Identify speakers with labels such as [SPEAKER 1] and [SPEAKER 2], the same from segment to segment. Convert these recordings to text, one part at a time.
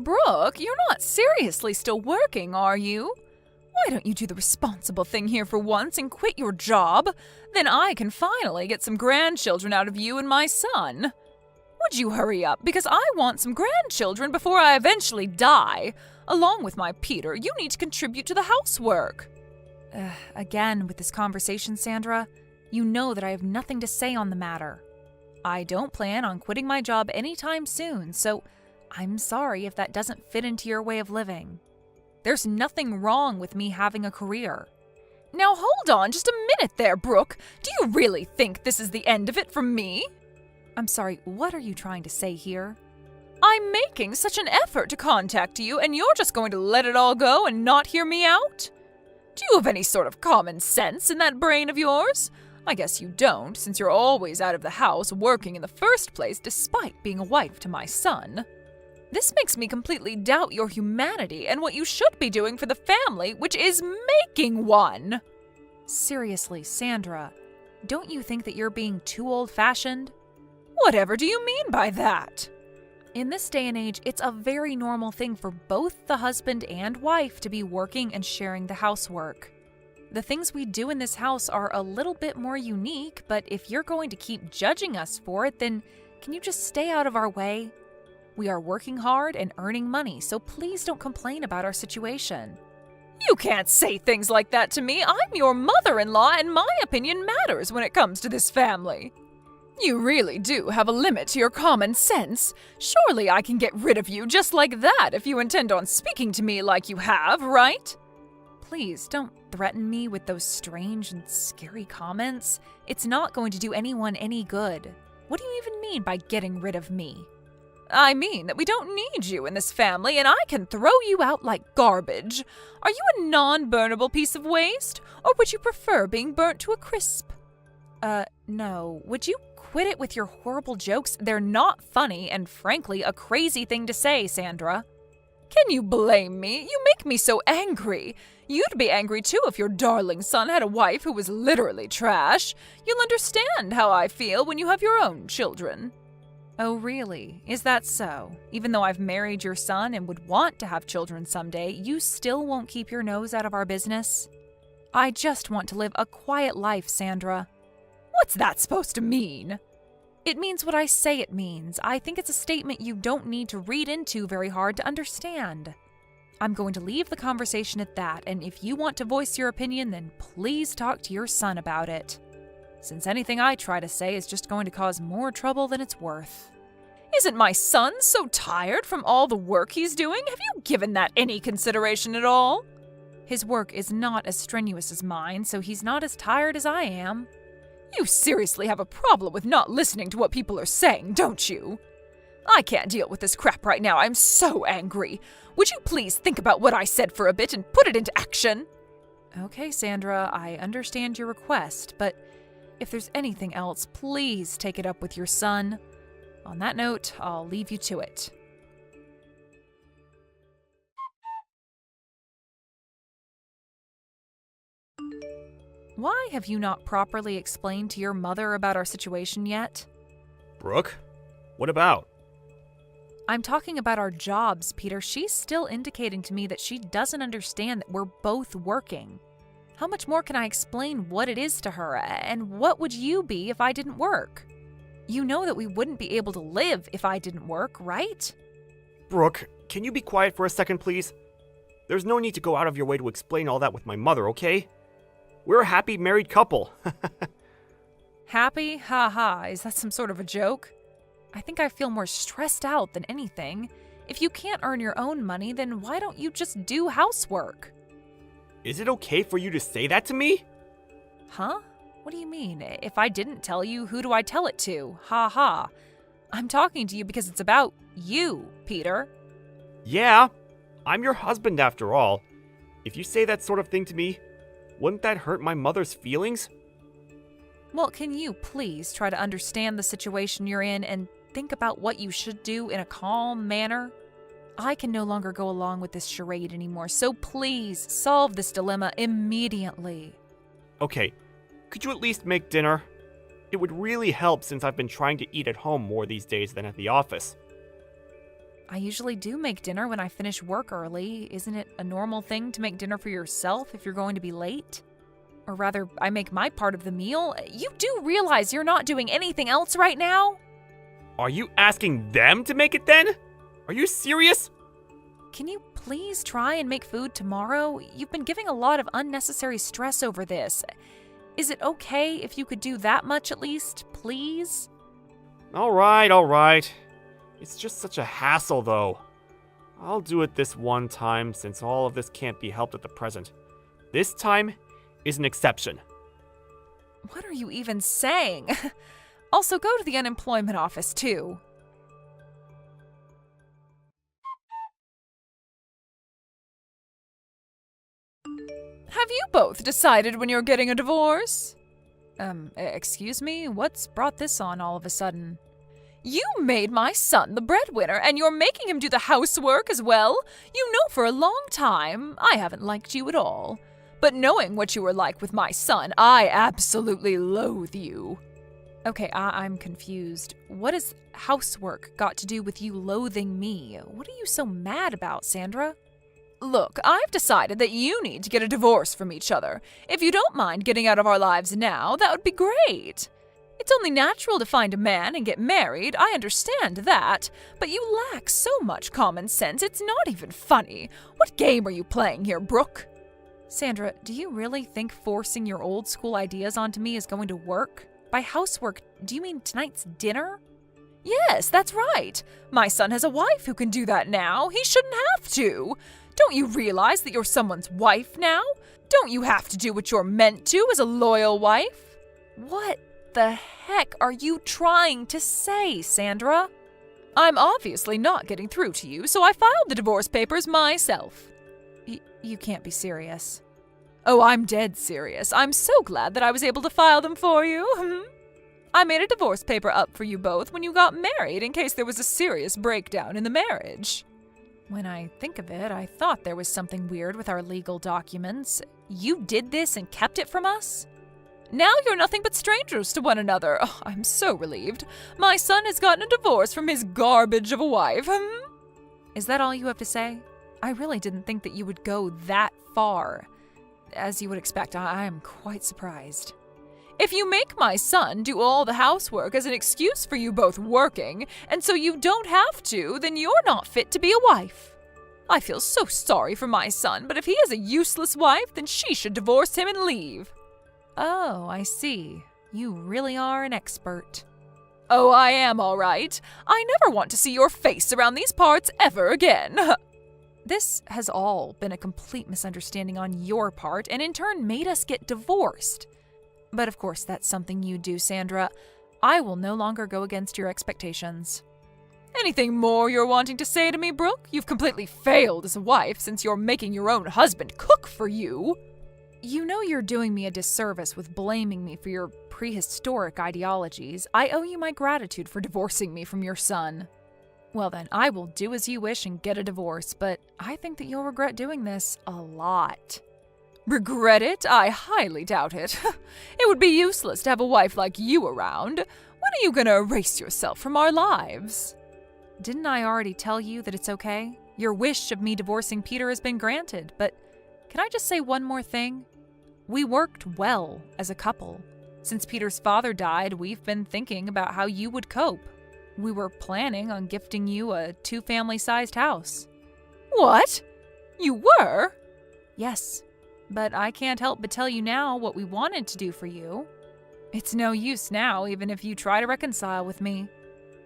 [SPEAKER 1] Brooke, you're not seriously still working, are you? Why don't you do the responsible thing here for once and quit your job? Then I can finally get some grandchildren out of you and my son. Would you hurry up, because I want some grandchildren before I eventually die. Along with my Peter, you need to contribute to the housework. Again, with this conversation, Sandra, you know that I have nothing to say on the matter. I don't plan on quitting my job anytime soon, so I'm sorry if that doesn't fit into your way of living. There's nothing wrong with me having a career. Now hold on just a minute there, Brooke. Do you really think this is the end of it for me? I'm sorry, what are you trying to say here? I'm making such an effort to contact you, and you're just going to let it all go and not hear me out? Do you have any sort of common sense in that brain of yours? I guess you don't, since you're always out of the house working in the first place despite being a wife to my son. This makes me completely doubt your humanity and what you should be doing for the family, which is making one. Seriously, Sandra, don't you think that you're being too old-fashioned? Whatever do you mean by that? In this day and age, it's a very normal thing for both the husband and wife to be working and sharing the housework. The things we do in this house are a little bit more unique, but if you're going to keep judging us for it, then can you just stay out of our way? We are working hard and earning money, so please don't complain about our situation. You can't say things like that to me. I'm your mother-in-law, and my opinion matters when it comes to this family. You really do have a limit to your common sense. Surely I can get rid of you just like that if you intend on speaking to me like you have, right? Please don't threaten me with those strange and scary comments. It's not going to do anyone any good. What do you even mean by getting rid of me? I mean that we don't need you in this family, and I can throw you out like garbage. Are you a non-burnable piece of waste, or would you prefer being burnt to a crisp? No. Would you quit it with your horrible jokes? They're not funny, and frankly, a crazy thing to say, Sandra. Can you blame me? You make me so angry. You'd be angry too if your darling son had a wife who was literally trash. You'll understand how I feel when you have your own children. Oh, really? Is that so? Even though I've married your son and would want to have children someday, you still won't keep your nose out of our business? I just want to live a quiet life, Sandra. What's that supposed to mean? It means what I say it means. I think it's a statement you don't need to read into very hard to understand. I'm going to leave the conversation at that, and if you want to voice your opinion, then please talk to your son about it. Since anything I try to say is just going to cause more trouble than it's worth. Isn't my son so tired from all the work he's doing? Have you given that any consideration at all? His work is not as strenuous as mine, so he's not as tired as I am. You seriously have a problem with not listening to what people are saying, don't you? I can't deal with this crap right now. I'm so angry. Would you please think about what I said for a bit and put it into action? Okay, Sandra, I understand your request, but if there's anything else, please take it up with your son. On that note, I'll leave you to it. Why have you not properly explained to your mother about our situation yet?
[SPEAKER 2] Brooke? What about?
[SPEAKER 1] I'm talking about our jobs, Peter. She's still indicating to me that she doesn't understand that we're both working. How much more can I explain what it is to her, and what would you be if I didn't work? You know that we wouldn't be able to live if I didn't work, right?
[SPEAKER 2] Brooke, can you be quiet for a second, please? There's no need to go out of your way to explain all that with my mother, okay? We're a happy married couple.
[SPEAKER 1] Happy? Ha ha. Is that some sort of a joke? I think I feel more stressed out than anything. If you can't earn your own money, then why don't you just do housework?
[SPEAKER 2] Is it okay for you to say that to me?
[SPEAKER 1] Huh? What do you mean? If I didn't tell you, who do I tell it to? Ha ha. I'm talking to you because it's about you, Peter.
[SPEAKER 2] Yeah, I'm your husband after all. If you say that sort of thing to me, wouldn't that hurt my mother's feelings?
[SPEAKER 1] Well, can you please try to understand the situation you're in and think about what you should do in a calm manner? I can no longer go along with this charade anymore, so please solve this dilemma immediately.
[SPEAKER 2] Okay, could you at least make dinner? It would really help since I've been trying to eat at home more these days than at the office.
[SPEAKER 1] I usually do make dinner when I finish work early. Isn't it a normal thing to make dinner for yourself if you're going to be late? Or rather, I make my part of the meal. You do realize you're not doing anything else right now?
[SPEAKER 2] Are you asking them to make it then? Are you serious?
[SPEAKER 1] Can you please try and make food tomorrow? You've been giving a lot of unnecessary stress over this. Is it okay if you could do that much at least, please?
[SPEAKER 2] All right. It's just such a hassle, though. I'll do it this one time since all of this can't be helped at the present. This time is an exception.
[SPEAKER 1] What are you even saying? Also, go to the unemployment office, too. Have you both decided when you're getting a divorce? Excuse me? What's brought this on all of a sudden? You made my son the breadwinner, and you're making him do the housework as well? You know for a long time I haven't liked you at all. But knowing what you were like with my son, I absolutely loathe you. Okay, I'm confused. What has housework got to do with you loathing me? What are you so mad about, Sandra? Look, I've decided that you need to get a divorce from each other. If you don't mind getting out of our lives now, that would be great. It's only natural to find a man and get married, I understand that. But you lack so much common sense, it's not even funny. What game are you playing here, Brooke? Sandra, do you really think forcing your old school ideas onto me is going to work? By housework, do you mean tonight's dinner? Yes, that's right. My son has a wife who can do that now. He shouldn't have to. Don't you realize that you're someone's wife now? Don't you have to do what you're meant to as a loyal wife? What the heck are you trying to say, Sandra? I'm obviously not getting through to you, so I filed the divorce papers myself. You can't be serious. Oh, I'm dead serious. I'm so glad that I was able to file them for you. I made a divorce paper up for you both when you got married in case there was a serious breakdown in the marriage. When I think of it, I thought there was something weird with our legal documents. You did this and kept it from us? Now you're nothing but strangers to one another. Oh, I'm so relieved. My son has gotten a divorce from his garbage of a wife. Is that all you have to say? I really didn't think that you would go that far. As you would expect, I am quite surprised. If you make my son do all the housework as an excuse for you both working, and so you don't have to, then you're not fit to be a wife. I feel so sorry for my son, but if he has a useless wife, then she should divorce him and leave. Oh, I see. You really are an expert. Oh, I am all right. I never want to see your face around these parts ever again. This has all been a complete misunderstanding on your part, and in turn made us get divorced. But of course, that's something you do, Sandra. I will no longer go against your expectations. Anything more you're wanting to say to me, Brooke? You've completely failed as a wife since you're making your own husband cook for you. You know you're doing me a disservice with blaming me for your prehistoric ideologies. I owe you my gratitude for divorcing me from your son. Well then, I will do as you wish and get a divorce, but I think that you'll regret doing this a lot. Regret it? I highly doubt it. It would be useless to have a wife like you around. When are you gonna erase yourself from our lives? Didn't I already tell you that it's okay? Your wish of me divorcing Peter has been granted, but can I just say one more thing? We worked well as a couple. Since Peter's father died, we've been thinking about how you would cope. We were planning on gifting you a 2-family-sized house. What? You were? Yes. But I can't help but tell you now what we wanted to do for you. It's no use now, even if you try to reconcile with me.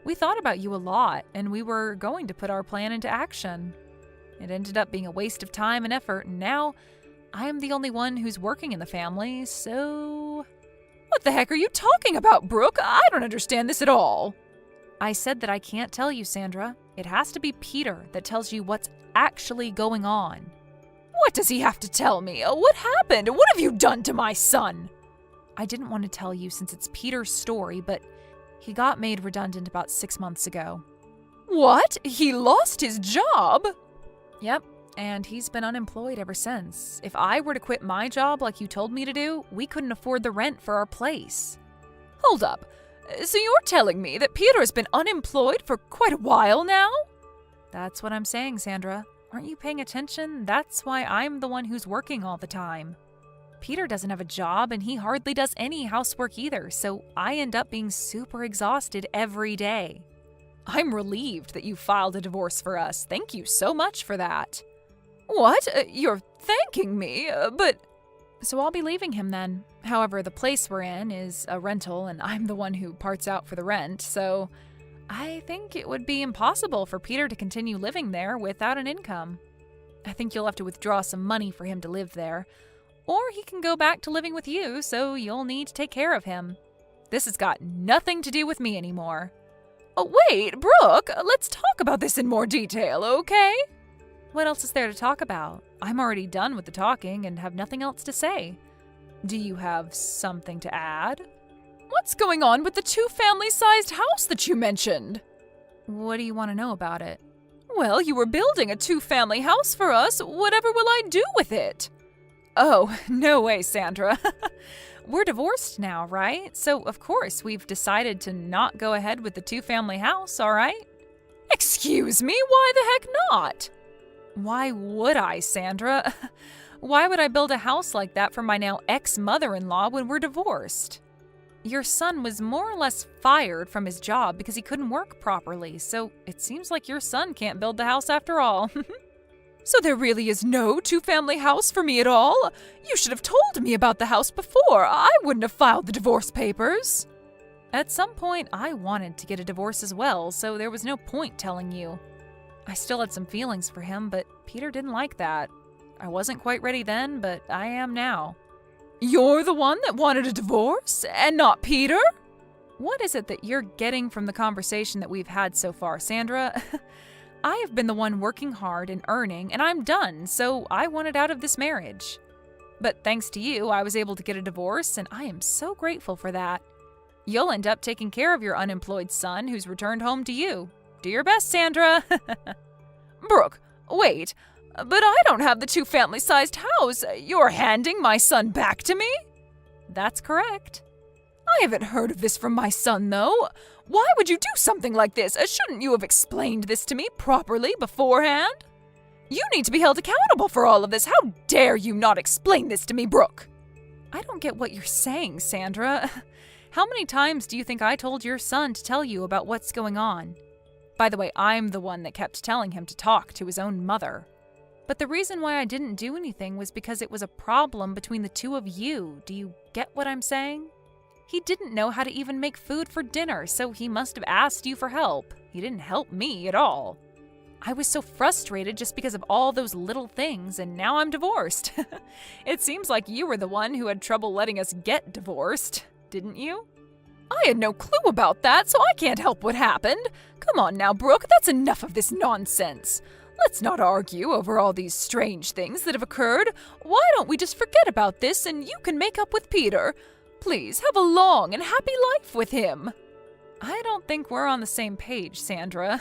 [SPEAKER 1] We thought about you a lot, and we were going to put our plan into action. It ended up being a waste of time and effort, and now I am the only one who's working in the family, so... What the heck are you talking about, Brooke? I don't understand this at all. I said that I can't tell you, Sandra. It has to be Peter that tells you what's actually going on. What does he have to tell me? What happened? What have you done to my son? I didn't want to tell you since it's Peter's story, but he got made redundant about 6 months ago. What? He lost his job? Yep, and he's been unemployed ever since. If I were to quit my job like you told me to do, we couldn't afford the rent for our place. Hold up. So you're telling me that Peter has been unemployed for quite a while now? That's what I'm saying, Sandra. Aren't you paying attention? That's why I'm the one who's working all the time. Peter doesn't have a job and he hardly does any housework either, so I end up being super exhausted every day. I'm relieved that you filed a divorce for us. Thank you so much for that. What? You're thanking me? But... So I'll be leaving him then. However, the place we're in is a rental and I'm the one who parts out for the rent, so I think it would be impossible for Peter to continue living there without an income. I think you'll have to withdraw some money for him to live there. Or he can go back to living with you, so you'll need to take care of him. This has got nothing to do with me anymore. Oh, wait, Brooke, let's talk about this in more detail, okay? What else is there to talk about? I'm already done with the talking and have nothing else to say. Do you have something to add? What's going on with the 2-family-sized house that you mentioned? What do you want to know about it? Well, you were building a 2-family house for us. Whatever will I do with it? Oh, no way, Sandra. We're divorced now, right? So, of course, we've decided to not go ahead with the 2-family house, all right? Excuse me? Why the heck not? Why would I, Sandra? Why would I build a house like that for my now ex-mother-in-law when we're divorced? Your son was more or less fired from his job because he couldn't work properly, so it seems like your son can't build the house after all. So there really is no 2-family house for me at all? You should have told me about the house before. I wouldn't have filed the divorce papers. At some point, I wanted to get a divorce as well, so there was no point telling you. I still had some feelings for him, but Peter didn't like that. I wasn't quite ready then, but I am now. You're the one that wanted a divorce, and not Peter? What is it that you're getting from the conversation that we've had so far, Sandra? I have been the one working hard and earning, and I'm done, so I wanted out of this marriage. But thanks to you, I was able to get a divorce, and I am so grateful for that. You'll end up taking care of your unemployed son who's returned home to you. Do your best, Sandra. Brooke, wait, but I don't have the 2-family-sized house. You're handing my son back to me? That's correct. I haven't heard of this from my son, though. Why would you do something like this? Shouldn't you have explained this to me properly beforehand? You need to be held accountable for all of this. How dare you not explain this to me, Brooke? I don't get what you're saying, Sandra. How many times do you think I told your son to tell you about what's going on? By the way, I'm the one that kept telling him to talk to his own mother. But the reason why I didn't do anything was because it was a problem between the two of you. Do you get what I'm saying? He didn't know how to even make food for dinner, so he must have asked you for help. He didn't help me at all. I was so frustrated just because of all those little things, and now I'm divorced. It seems like you were the one who had trouble letting us get divorced, didn't you? I had no clue about that, so I can't help what happened. Come on now, Brooke, that's enough of this nonsense. Let's not argue over all these strange things that have occurred. Why don't we just forget about this and you can make up with Peter? Please, have a long and happy life with him. I don't think we're on the same page, Sandra.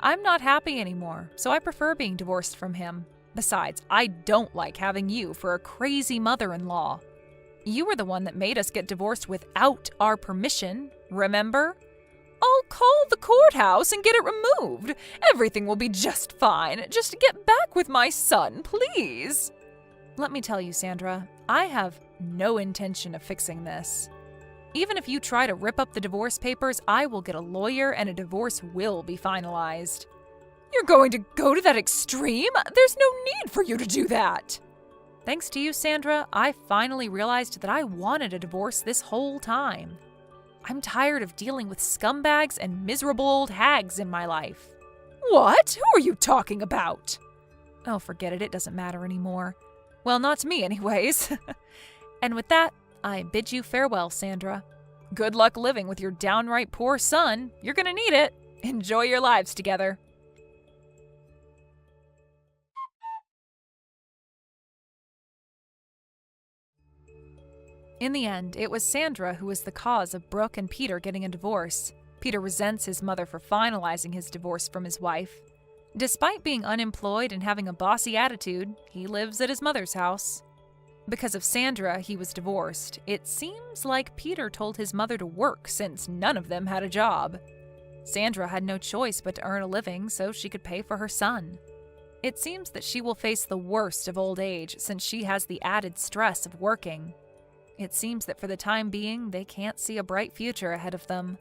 [SPEAKER 1] I'm not happy anymore, so I prefer being divorced from him. Besides, I don't like having you for a crazy mother-in-law. You were the one that made us get divorced without our permission, remember? I'll call the courthouse and get it removed. Everything will be just fine. Just get back with my son, please. Let me tell you, Sandra, I have no intention of fixing this. Even if you try to rip up the divorce papers, I will get a lawyer and a divorce will be finalized. You're going to go to that extreme? There's no need for you to do that. Thanks to you, Sandra, I finally realized that I wanted a divorce this whole time. I'm tired of dealing with scumbags and miserable old hags in my life. What? Who are you talking about? Oh, forget it. It doesn't matter anymore. Well, not to me anyways. And with that, I bid you farewell, Sandra. Good luck living with your downright poor son. You're gonna need it. Enjoy your lives together. In the end, it was Sandra who was the cause of Brooke and Peter getting a divorce. Peter resents his mother for finalizing his divorce from his wife. Despite being unemployed and having a bossy attitude, he lives at his mother's house. Because of Sandra, he was divorced. It seems like Peter told his mother to work since none of them had a job. Sandra had no choice but to earn a living so she could pay for her son. It seems that she will face the worst of old age since she has the added stress of working. It seems that for the time being, they can't see a bright future ahead of them.